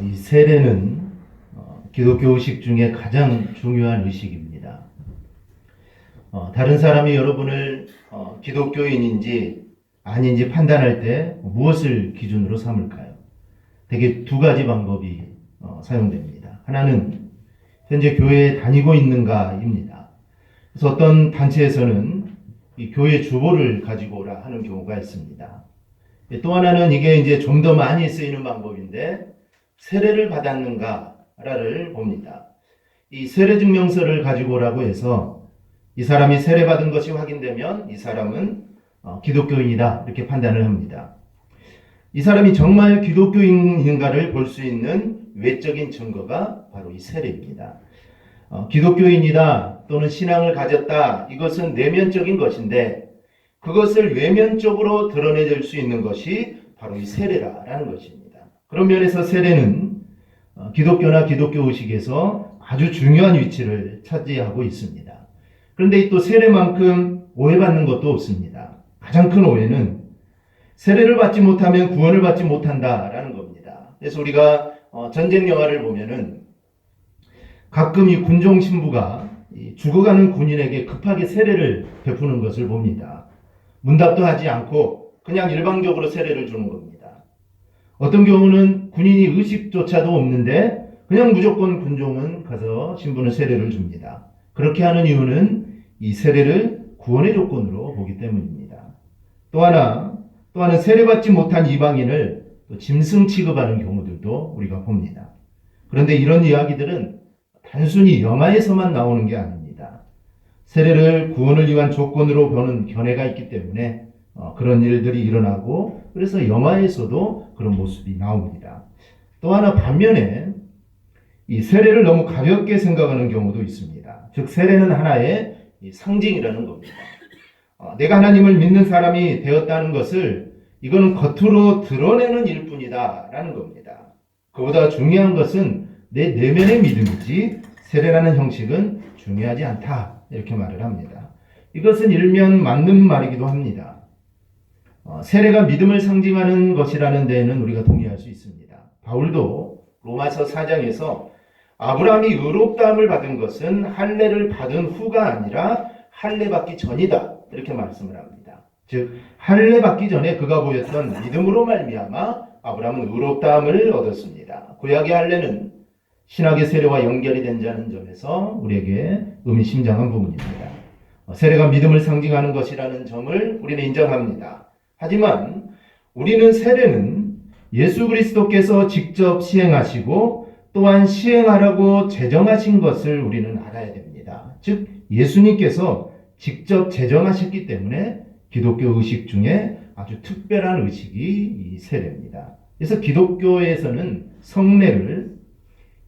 이 세례는 기독교 의식 중에 가장 중요한 의식입니다. 다른 사람이 여러분을 기독교인인지 아닌지 판단할 때 무엇을 기준으로 삼을까요? 대개 두 가지 방법이 사용됩니다. 하나는 현재 교회에 다니고 있는가입니다. 그래서 어떤 단체에서는 이 교회 주보를 가지고 오라 하는 경우가 있습니다. 또 하나는 이게 이제 좀 더 많이 쓰이는 방법인데 세례를 받았는가를 봅니다. 이 세례 증명서를 가지고 오라고 해서 이 사람이 세례 받은 것이 확인되면 이 사람은 기독교인이다 이렇게 판단을 합니다. 이 사람이 정말 기독교인인가를 볼 수 있는 외적인 증거가 바로 이 세례입니다. 기독교인이다 또는 신앙을 가졌다 이것은 내면적인 것인데 그것을 외면적으로 드러내줄 수 있는 것이 바로 이 세례라는 것입니다. 그런 면에서 세례는 기독교나 기독교 의식에서 아주 중요한 위치를 차지하고 있습니다. 그런데 또 세례만큼 오해받는 것도 없습니다. 가장 큰 오해는 세례를 받지 못하면 구원을 받지 못한다라는 겁니다. 그래서 우리가 전쟁 영화를 보면은 가끔 이 군종 신부가 죽어가는 군인에게 급하게 세례를 베푸는 것을 봅니다. 문답도 하지 않고 그냥 일방적으로 세례를 주는 겁니다. 어떤 경우는 군인이 의식조차도 없는데 그냥 무조건 군종은 가서 신부는 세례를 줍니다. 그렇게 하는 이유는 이 세례를 구원의 조건으로 보기 때문입니다. 또 하나는 세례받지 못한 이방인을 짐승 취급하는 경우들도 우리가 봅니다. 그런데 이런 이야기들은 단순히 영화에서만 나오는 게 아닙니다. 세례를 구원을 위한 조건으로 보는 견해가 있기 때문에 그런 일들이 일어나고 그래서 영화에서도 그런 모습이 나옵니다. 또 하나 반면에 이 세례를 너무 가볍게 생각하는 경우도 있습니다. 즉 세례는 하나의 상징이라는 겁니다. 내가 하나님을 믿는 사람이 되었다는 것을 이건 겉으로 드러내는 일뿐이다 라는 겁니다. 그보다 중요한 것은 내 내면의 믿음이지 세례라는 형식은 중요하지 않다 이렇게 말을 합니다. 이것은 일면 맞는 말이기도 합니다. 세례가 믿음을 상징하는 것이라는 데에는 우리가 동의할 수 있습니다. 바울도 로마서 4장에서 아브라함이 의롭다함을 받은 것은 할례를 받은 후가 아니라 할례 받기 전이다 이렇게 말씀을 합니다. 즉 할례 받기 전에 그가 보였던 믿음으로 말미암아 아브라함은 의롭다함을 얻었습니다. 구약의 할례는 신학의 세례와 연결이 된다는 점에서 우리에게 의미심장한 부분입니다. 세례가 믿음을 상징하는 것이라는 점을 우리는 인정합니다. 하지만 우리는 세례는 예수 그리스도께서 직접 시행하시고 또한 시행하라고 제정하신 것을 우리는 알아야 됩니다. 즉 예수님께서 직접 제정하셨기 때문에 기독교 의식 중에 아주 특별한 의식이 이 세례입니다. 그래서 기독교에서는 성례를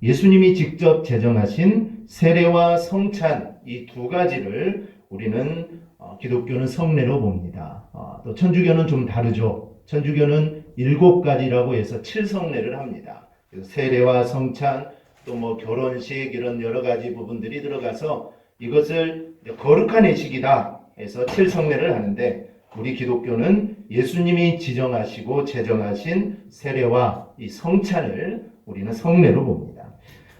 예수님이 직접 제정하신 세례와 성찬 이 두 가지를 우리는 기독교는 성례로 봅니다. 또 천주교는 좀 다르죠. 천주교는 7가지라고 해서 7성례를 합니다. 세례와 성찬 또 결혼식 이런 여러 가지 부분들이 들어가서 이것을 거룩한 예식이다 해서 7성례를 하는데 우리 기독교는 예수님이 지정하시고 제정하신 세례와 이 성찬을 우리는 성례로 봅니다.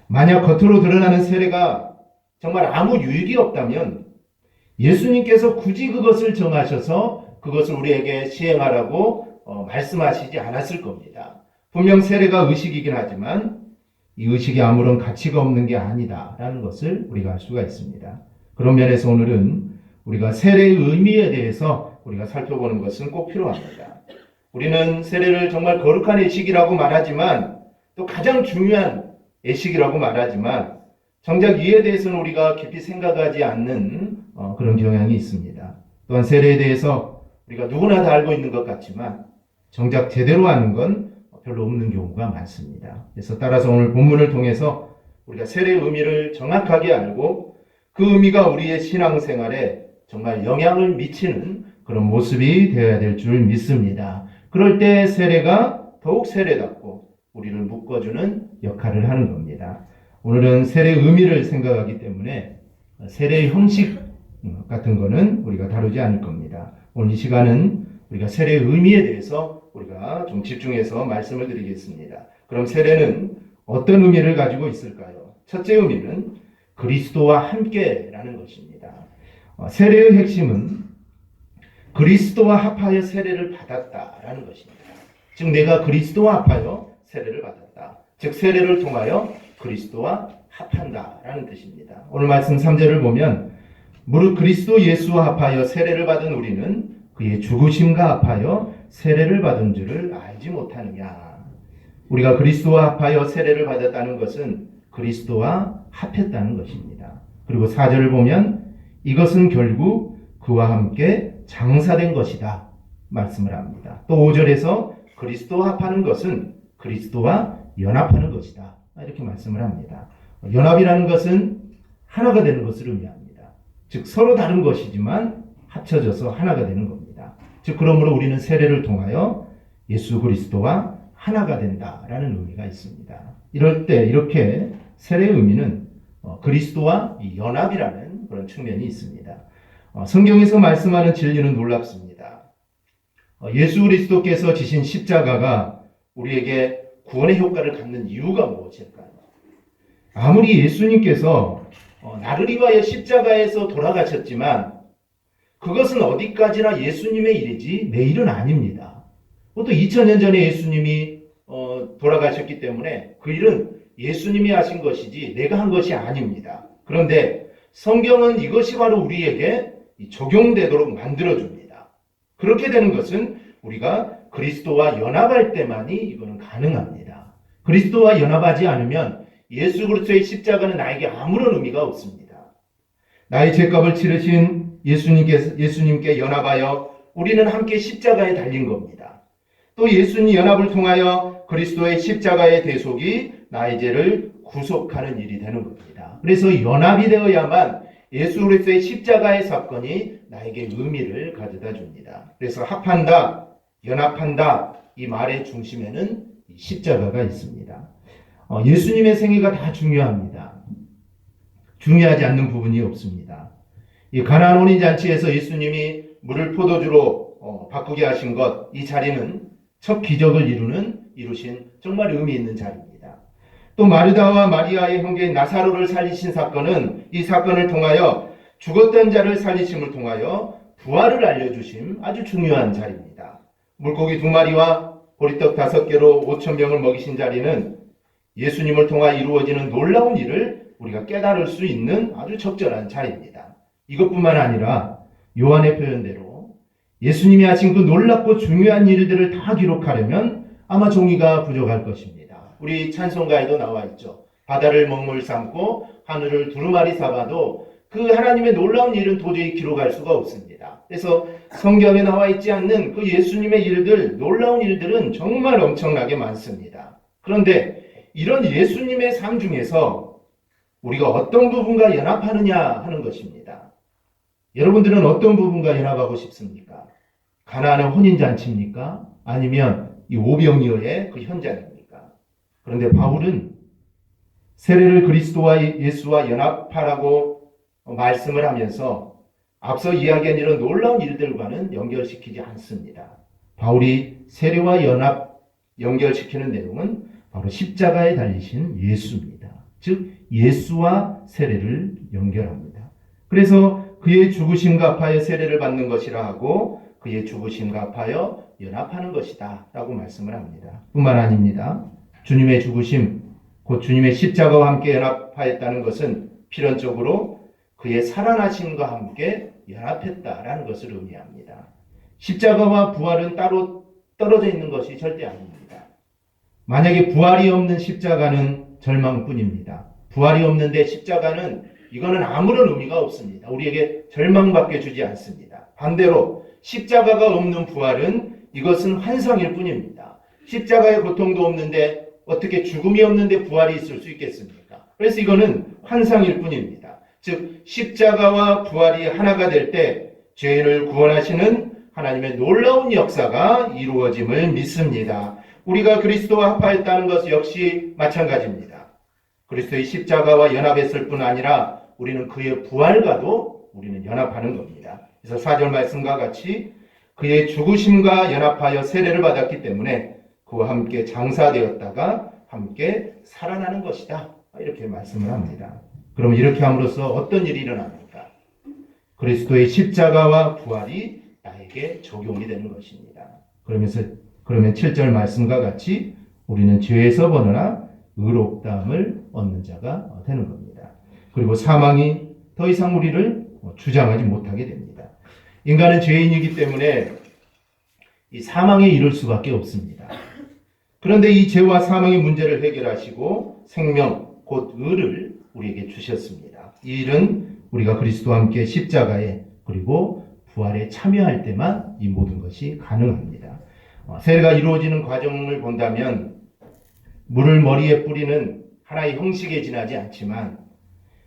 만약 겉으로 드러나는 세례가 정말 아무 유익이 없다면 예수님께서 굳이 그것을 정하셔서 그것을 우리에게 시행하라고 말씀하시지 않았을 겁니다. 분명 세례가 의식이긴 하지만 이 의식이 아무런 가치가 없는 게 아니다라는 것을 우리가 알 수가 있습니다. 그런 면에서 오늘은 우리가 세례의 의미에 대해서 우리가 살펴보는 것은 꼭 필요합니다. 우리는 세례를 정말 거룩한 예식이라고 말하지만 또 가장 중요한 예식이라고 말하지만 정작 이에 대해서는 우리가 깊이 생각하지 않는 그런 경향이 있습니다. 또한 세례에 대해서 우리가 누구나 다 알고 있는 것 같지만 정작 제대로 아는 건 별로 없는 경우가 많습니다. 그래서 따라서 오늘 본문을 통해서 우리가 세례의 의미를 정확하게 알고 그 의미가 우리의 신앙생활에 정말 영향을 미치는 그런 모습이 되어야 될 줄 믿습니다. 그럴 때 세례가 더욱 세례답고 우리를 묶어주는 역할을 하는 겁니다. 오늘은 세례의 의미를 생각하기 때문에 세례의 형식 같은 거는 우리가 다루지 않을 겁니다. 오늘 이 시간은 우리가 세례의 의미에 대해서 우리가 좀 집중해서 말씀을 드리겠습니다. 그럼 세례는 어떤 의미를 가지고 있을까요? 첫째 의미는 그리스도와 함께라는 것입니다. 세례의 핵심은 그리스도와 합하여 세례를 받았다라는 것입니다. 즉 내가 그리스도와 합하여 세례를 받았다. 즉 세례를 통하여 그리스도와 합한다라는 뜻입니다. 오늘 말씀 3절을 보면 무릇 그리스도 예수와 합하여 세례를 받은 우리는 그의 죽으심과 합하여 세례를 받은 줄을 알지 못하느냐. 우리가 그리스도와 합하여 세례를 받았다는 것은 그리스도와 합했다는 것입니다. 그리고 4절을 보면 이것은 결국 그와 함께 장사된 것이다 말씀을 합니다. 또 5절에서 그리스도와 합하는 것은 그리스도와 연합하는 것이다 이렇게 말씀을 합니다. 연합이라는 것은 하나가 되는 것을 의미합니다. 즉 서로 다른 것이지만 합쳐져서 하나가 되는 겁니다. 즉 그러므로 우리는 세례를 통하여 예수 그리스도와 하나가 된다라는 의미가 있습니다. 이럴 때 이렇게 세례의 의미는 그리스도와 연합이라는 그런 측면이 있습니다. 성경에서 말씀하는 진리는 놀랍습니다. 예수 그리스도께서 지신 십자가가 우리에게 구원의 효과를 갖는 이유가 무엇일까요? 아무리 예수님께서 나를 위하여 십자가에서 돌아가셨지만 그것은 어디까지나 예수님의 일이지 내 일은 아닙니다. 또 2000년 전에 예수님이 돌아가셨기 때문에 그 일은 예수님이 하신 것이지 내가 한 것이 아닙니다. 그런데 성경은 이것이 바로 우리에게 적용되도록 만들어줍니다. 그렇게 되는 것은 우리가 그리스도와 연합할 때만이 이거는 가능합니다. 그리스도와 연합하지 않으면 예수 그리스도의 십자가는 나에게 아무런 의미가 없습니다. 나의 죄값을 치르신 예수님께 연합하여 우리는 함께 십자가에 달린 겁니다. 또 예수님 연합을 통하여 그리스도의 십자가의 대속이 나의 죄를 구속하는 일이 되는 겁니다. 그래서 연합이 되어야만 예수 그리스도의 십자가의 사건이 나에게 의미를 가져다 줍니다. 그래서 합한다, 연합한다 이 말의 중심에는 십자가가 있습니다. 예수님의 생애가 다 중요합니다. 중요하지 않는 부분이 없습니다. 이 가나안 혼인잔치에서 예수님이 물을 포도주로 바꾸게 하신 것, 이 자리는 첫 기적을 이루신 정말 의미 있는 자리입니다. 또 마르다와 마리아의 형제인 나사로를 살리신 사건은 이 사건을 통하여 죽었던 자를 살리심을 통하여 부활을 알려주심 아주 중요한 자리입니다. 물고기 2마리와 보리떡 5개로 5,000명을 먹이신 자리는 예수님을 통하 이루어지는 놀라운 일을 우리가 깨달을 수 있는 아주 적절한 자리입니다. 이것뿐만 아니라 요한의 표현대로 예수님이 하신 그 놀랍고 중요한 일들을 다 기록하려면 아마 종이가 부족할 것입니다. 우리 찬송가에도 나와 있죠. 바다를 먹물 삼고 하늘을 두루마리 삼아도 그 하나님의 놀라운 일은 도저히 기록할 수가 없습니다. 그래서 성경에 나와 있지 않는 그 예수님의 일들, 놀라운 일들은 정말 엄청나게 많습니다. 그런데 이런 예수님의 삶 중에서 우리가 어떤 부분과 연합하느냐 하는 것입니다. 여러분들은 어떤 부분과 연합하고 싶습니까? 가나안의 혼인잔치입니까? 아니면 이 오병이어의 그 현장입니까? 그런데 바울은 세례를 그리스도와 예수와 연합하라고 말씀을 하면서 앞서 이야기한 이런 놀라운 일들과는 연결시키지 않습니다. 바울이 세례와 연결시키는 내용은 바로 십자가에 달리신 예수입니다. 즉 예수와 세례를 연결합니다. 그래서 그의 죽으심과 합하여 세례를 받는 것이라 하고 그의 죽으심과 합하여 연합하는 것이다 라고 말씀을 합니다. 뿐만 아닙니다. 주님의 죽으심, 곧 주님의 십자가와 함께 연합하였다는 것은 필연적으로 그의 살아나심과 함께 연합했다라는 것을 의미합니다. 십자가와 부활은 따로 떨어져 있는 것이 절대 아닙니다. 만약에 부활이 없는 십자가는 절망뿐입니다. 부활이 없는데 십자가는 이거는 아무런 의미가 없습니다. 우리에게 절망밖에 주지 않습니다. 반대로 십자가가 없는 부활은 이것은 환상일 뿐입니다. 십자가의 고통도 없는데 어떻게 죽음이 없는데 부활이 있을 수 있겠습니까? 그래서 이거는 환상일 뿐입니다. 즉 십자가와 부활이 하나가 될 때 죄인을 구원하시는 하나님의 놀라운 역사가 이루어짐을 믿습니다. 우리가 그리스도와 합하였다는 것 역시 마찬가지입니다. 그리스도의 십자가와 연합했을 뿐 아니라 우리는 그의 부활과도 우리는 연합하는 겁니다. 그래서 4절 말씀과 같이 그의 죽으심과 연합하여 세례를 받았기 때문에 그와 함께 장사되었다가 함께 살아나는 것이다. 이렇게 말씀을 합니다. 그럼 이렇게 함으로써 어떤 일이 일어납니까? 그리스도의 십자가와 부활이 나에게 적용이 되는 것입니다. 그러면 7절 말씀과 같이 우리는 죄에서 벗어나 의롭다함을 얻는 자가 되는 겁니다. 그리고 사망이 더 이상 우리를 주장하지 못하게 됩니다. 인간은 죄인이기 때문에 이 사망에 이를 수밖에 없습니다. 그런데 이 죄와 사망의 문제를 해결하시고 생명, 곧 의를 우리에게 주셨습니다. 이 일은 우리가 그리스도와 함께 십자가에 그리고 부활에 참여할 때만 이 모든 것이 가능합니다. 세례가 이루어지는 과정을 본다면 물을 머리에 뿌리는 하나의 형식에 지나지 않지만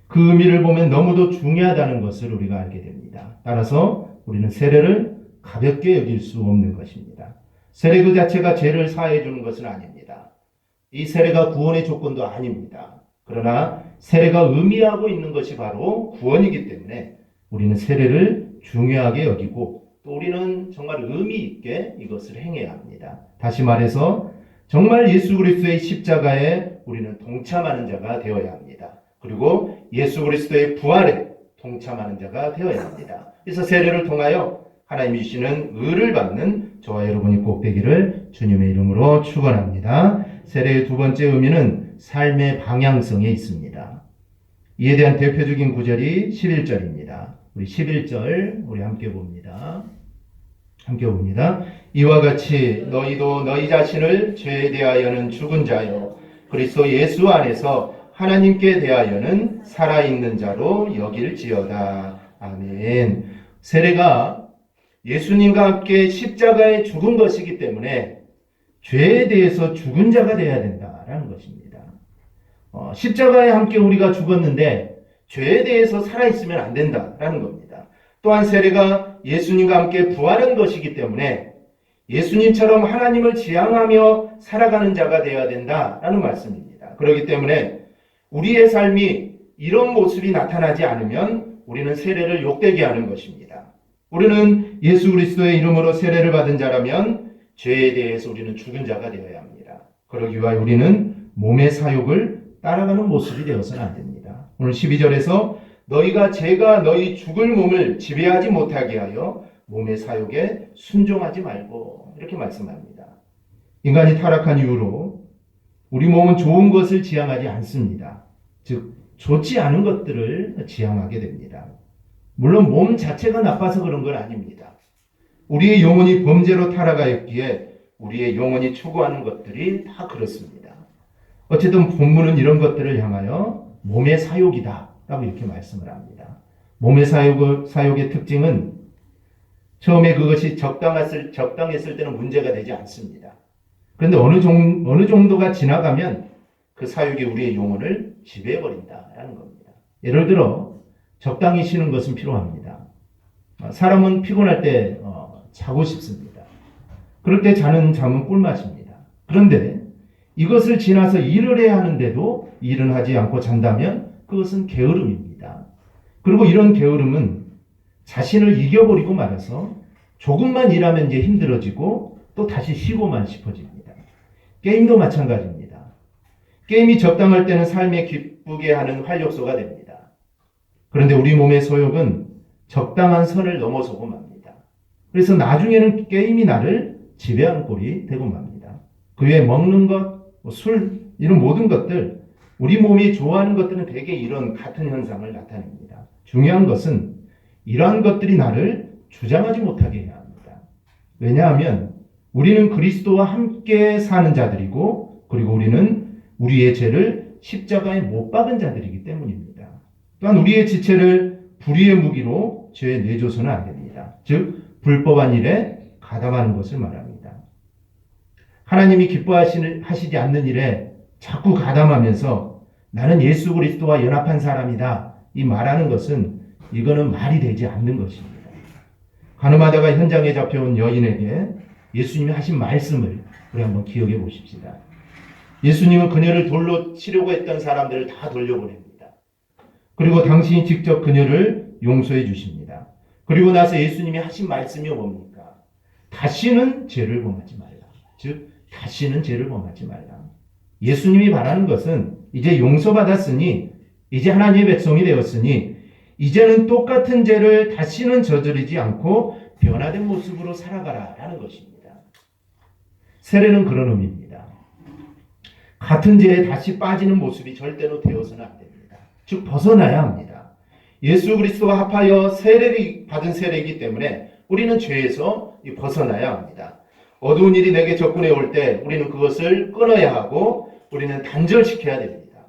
그 의미를 보면 너무도 중요하다는 것을 우리가 알게 됩니다. 따라서 우리는 세례를 가볍게 여길 수 없는 것입니다. 세례 그 자체가 죄를 사해 주는 것은 아닙니다. 이 세례가 구원의 조건도 아닙니다. 그러나 세례가 의미하고 있는 것이 바로 구원이기 때문에 우리는 세례를 중요하게 여기고 또 우리는 정말 의미 있게 이것을 행해야 합니다. 다시 말해서 정말 예수 그리스도의 십자가에 우리는 동참하는 자가 되어야 합니다. 그리고 예수 그리스도의 부활에 동참하는 자가 되어야 합니다. 그래서 세례를 통하여 하나님이 주시는 의를 받는 저와 여러분이 꼭 되기를 주님의 이름으로 축원합니다. 세례의 두 번째 의미는 삶의 방향성에 있습니다. 이에 대한 대표적인 구절이 11절입니다. 우리 11절 우리 함께 봅니다. 이와 같이 너희도 너희 자신을 죄에 대하여는 죽은 자요 그리스도 예수 안에서 하나님께 대하여는 살아있는 자로 여길지어다. 아멘. 세례가 예수님과 함께 십자가에 죽은 것이기 때문에 죄에 대해서 죽은 자가 되어야 된다라는 것입니다. 십자가에 함께 우리가 죽었는데 죄에 대해서 살아있으면 안 된다라는 겁니다. 또한 세례가 예수님과 함께 부활한 것이기 때문에 예수님처럼 하나님을 지향하며 살아가는 자가 되어야 된다라는 말씀입니다. 그렇기 때문에 우리의 삶이 이런 모습이 나타나지 않으면 우리는 세례를 욕되게 하는 것입니다. 우리는 예수 그리스도의 이름으로 세례를 받은 자라면 죄에 대해서 우리는 죽은 자가 되어야 합니다. 그러기 위하여 우리는 몸의 사욕을 따라가는 모습이 되어서는 안 됩니다. 오늘 12절에서 너희가 죄가 너희 죽을 몸을 지배하지 못하게 하여 몸의 사욕에 순종하지 말고 이렇게 말씀합니다. 인간이 타락한 이후로 우리 몸은 좋은 것을 지향하지 않습니다. 즉 좋지 않은 것들을 지향하게 됩니다. 물론 몸 자체가 나빠서 그런 건 아닙니다. 우리의 영혼이 범죄로 타락하였기에 우리의 영혼이 추구하는 것들이 다 그렇습니다. 어쨌든 본문은 이런 것들을 향하여 몸의 사욕이다 라고 이렇게 말씀을 합니다. 몸의 사욕의 특징은 처음에 그것이 적당했을 때는 문제가 되지 않습니다. 그런데 어느 정도가 지나가면 그 사욕이 우리의 영혼을 지배해버린다라는 겁니다. 예를 들어 적당히 쉬는 것은 필요합니다. 사람은 피곤할 때 자고 싶습니다. 그럴 때 자는 잠은 꿀맛입니다. 그런데 이것을 지나서 일을 해야 하는데도 일은 하지 않고 잔다면 그것은 게으름입니다. 그리고 이런 게으름은 자신을 이겨버리고 말아서 조금만 일하면 이제 힘들어지고 또 다시 쉬고만 싶어집니다. 게임도 마찬가지입니다. 게임이 적당할 때는 삶에 기쁘게 하는 활력소가 됩니다. 그런데 우리 몸의 소욕은 적당한 선을 넘어서고 맙니다. 그래서 나중에는 게임이 나를 지배하는 꼴이 되고 맙니다. 그 외에 먹는 것, 술, 이런 모든 것들, 우리 몸이 좋아하는 것들은 대개 이런 같은 현상을 나타냅니다. 중요한 것은 이러한 것들이 나를 주장하지 못하게 해야 합니다. 왜냐하면 우리는 그리스도와 함께 사는 자들이고 그리고 우리는 우리의 죄를 십자가에 못 박은 자들이기 때문입니다. 또한 우리의 지체를 불의의 무기로 죄에 내줘서는 안 됩니다. 즉 불법한 일에 가담하는 것을 말합니다. 하나님이 기뻐하시지 않는 일에 자꾸 가담하면서 나는 예수 그리스도와 연합한 사람이다 이 말하는 것은 이거는 말이 되지 않는 것입니다. 가늠하다가 현장에 잡혀온 여인에게 예수님이 하신 말씀을 우리 한번 기억해 보십시다. 예수님은 그녀를 돌로 치려고 했던 사람들을 다 돌려보냅니다. 그리고 당신이 직접 그녀를 용서해 주십니다. 그리고 나서 예수님이 하신 말씀이 뭡니까? 다시는 죄를 범하지 말라. 즉 다시는 죄를 범하지 말라. 예수님이 바라는 것은 이제 용서받았으니 이제 하나님의 백성이 되었으니 이제는 똑같은 죄를 다시는 저지르지 않고 변화된 모습으로 살아가라라는 것입니다. 세례는 그런 의미입니다. 같은 죄에 다시 빠지는 모습이 절대로 되어서는 안 됩니다. 즉 벗어나야 합니다. 예수 그리스도와 합하여 세례를 받은 세례이기 때문에 우리는 죄에서 벗어나야 합니다. 어두운 일이 내게 접근해 올 때 우리는 그것을 끊어야 하고 우리는 단절시켜야 됩니다.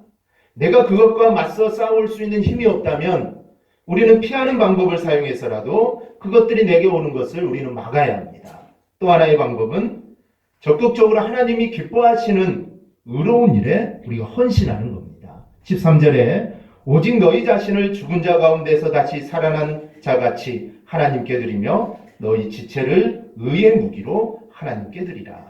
내가 그것과 맞서 싸울 수 있는 힘이 없다면 우리는 피하는 방법을 사용해서라도 그것들이 내게 오는 것을 우리는 막아야 합니다. 또 하나의 방법은 적극적으로 하나님이 기뻐하시는 의로운 일에 우리가 헌신하는 겁니다. 13절에 오직 너희 자신을 죽은 자 가운데서 다시 살아난 자같이 하나님께 드리며 너희 지체를 의의 무기로 하나님께 드리라.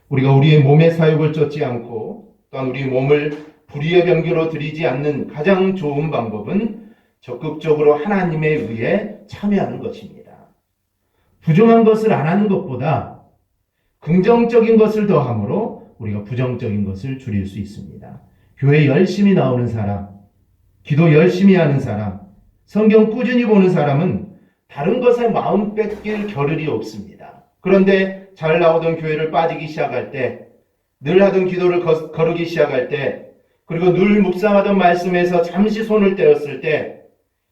우리가 우리의 몸의 사욕을 쫓지 않고 또한 우리 몸을 불의의 병기로 드리지 않는 가장 좋은 방법은 적극적으로 하나님의 의에 참여하는 것입니다. 부정한 것을 안 하는 것보다 긍정적인 것을 더함으로 우리가 부정적인 것을 줄일 수 있습니다. 교회 열심히 나오는 사람, 기도 열심히 하는 사람, 성경 꾸준히 보는 사람은 다른 것에 마음 뺏길 겨를이 없습니다. 그런데 잘 나오던 교회를 빠지기 시작할 때, 늘 하던 기도를 거르기 시작할 때, 그리고 늘 묵상하던 말씀에서 잠시 손을 떼었을 때,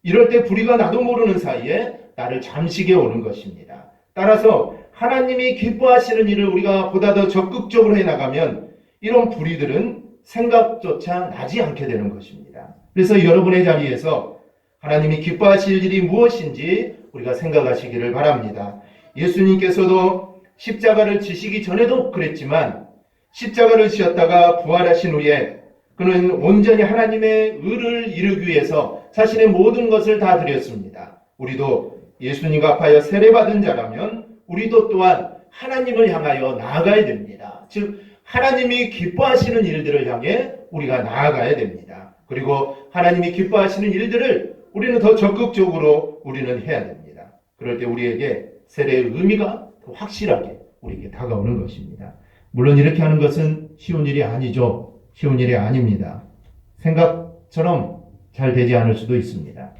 이럴 때 불의가 나도 모르는 사이에 나를 잠식해 오는 것입니다. 따라서 하나님이 기뻐하시는 일을 우리가 보다 더 적극적으로 해나가면 이런 불의들은 생각조차 나지 않게 되는 것입니다. 그래서 여러분의 자리에서 하나님이 기뻐하실 일이 무엇인지 우리가 생각하시기를 바랍니다. 예수님께서도 십자가를 지시기 전에도 그랬지만 십자가를 지었다가 부활하신 후에 그는 온전히 하나님의 의를 이루기 위해서 자신의 모든 것을 다 드렸습니다. 우리도 예수님과 합하여 세례받은 자라면 우리도 또한 하나님을 향하여 나아가야 됩니다. 즉 하나님이 기뻐하시는 일들을 향해 우리가 나아가야 됩니다. 그리고 하나님이 기뻐하시는 일들을 우리는 더 적극적으로 우리는 해야 됩니다. 그럴 때 우리에게 세례의 의미가 더 확실하게 우리에게 다가오는 것입니다. 물론 이렇게 하는 것은 쉬운 일이 아니죠. 쉬운 일이 아닙니다. 생각처럼 잘 되지 않을 수도 있습니다.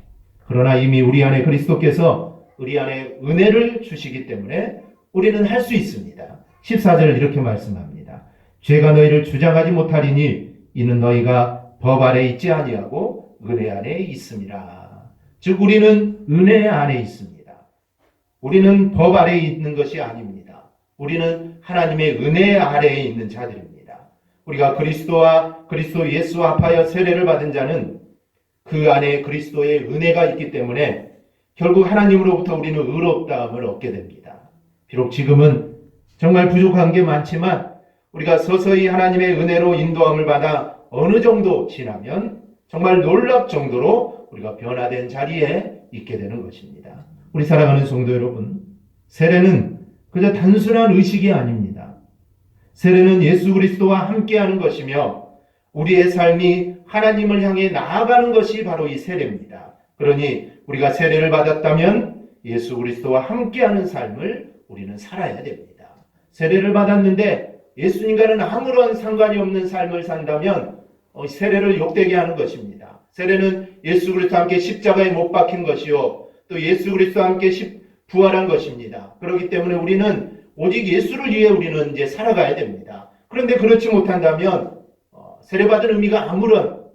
그러나 이미 우리 안에 그리스도께서 우리 안에 은혜를 주시기 때문에 우리는 할 수 있습니다. 14절을 이렇게 말씀합니다. 죄가 너희를 주장하지 못하리니 이는 너희가 법 아래 있지 아니하고 은혜 안에 있음이라. 즉 우리는 은혜 안에 있습니다. 우리는 법 아래에 있는 것이 아닙니다. 우리는 하나님의 은혜 아래에 있는 자들입니다. 우리가 그리스도 예수와 합하여 세례를 받은 자는 그 안에 그리스도의 은혜가 있기 때문에 결국 하나님으로부터 우리는 의롭다함을 얻게 됩니다. 비록 지금은 정말 부족한 게 많지만 우리가 서서히 하나님의 은혜로 인도함을 받아 어느 정도 지나면 정말 놀랍 정도로 우리가 변화된 자리에 있게 되는 것입니다. 우리 사랑하는 성도 여러분, 세례는 그저 단순한 의식이 아닙니다. 세례는 예수 그리스도와 함께하는 것이며 우리의 삶이 하나님을 향해 나아가는 것이 바로 이 세례입니다. 그러니 우리가 세례를 받았다면 예수 그리스도와 함께하는 삶을 우리는 살아야 됩니다. 세례를 받았는데 예수님과는 아무런 상관이 없는 삶을 산다면 세례를 욕되게 하는 것입니다. 세례는 예수 그리스도와 함께 십자가에 못 박힌 것이요 또 예수 그리스도와 함께 부활한 것입니다. 그렇기 때문에 우리는 오직 예수를 위해 우리는 이제 살아가야 됩니다. 그런데 그렇지 못한다면 세례받은 의미가 아무런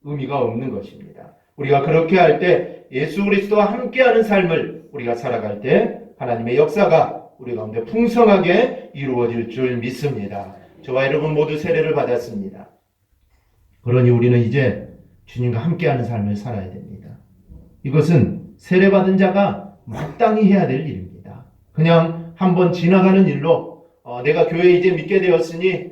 의미가 없는 것입니다. 우리가 그렇게 할 때 예수 그리스도와 함께하는 삶을 우리가 살아갈 때 하나님의 역사가 우리 가운데 풍성하게 이루어질 줄 믿습니다. 저와 여러분 모두 세례를 받았습니다. 그러니 우리는 이제 주님과 함께하는 삶을 살아야 됩니다. 이것은 세례받은 자가 마땅히 해야 될 일입니다. 그냥 한번 지나가는 일로 내가 교회에 이제 믿게 되었으니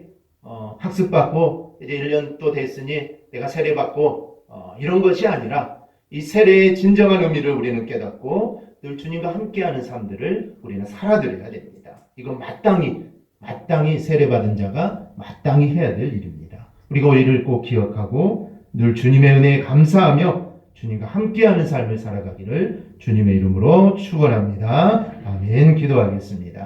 학습받고 이제 1년 또 됐으니 내가 세례받고 이런 것이 아니라 이 세례의 진정한 의미를 우리는 깨닫고 늘 주님과 함께하는 삶들을 우리는 살아드려야 됩니다. 이건 마땅히 세례받은 자가 마땅히 해야 될 일입니다. 우리가 이를 꼭 기억하고 늘 주님의 은혜에 감사하며 주님과 함께하는 삶을 살아가기를 주님의 이름으로 축원합니다. 아멘. 기도하겠습니다.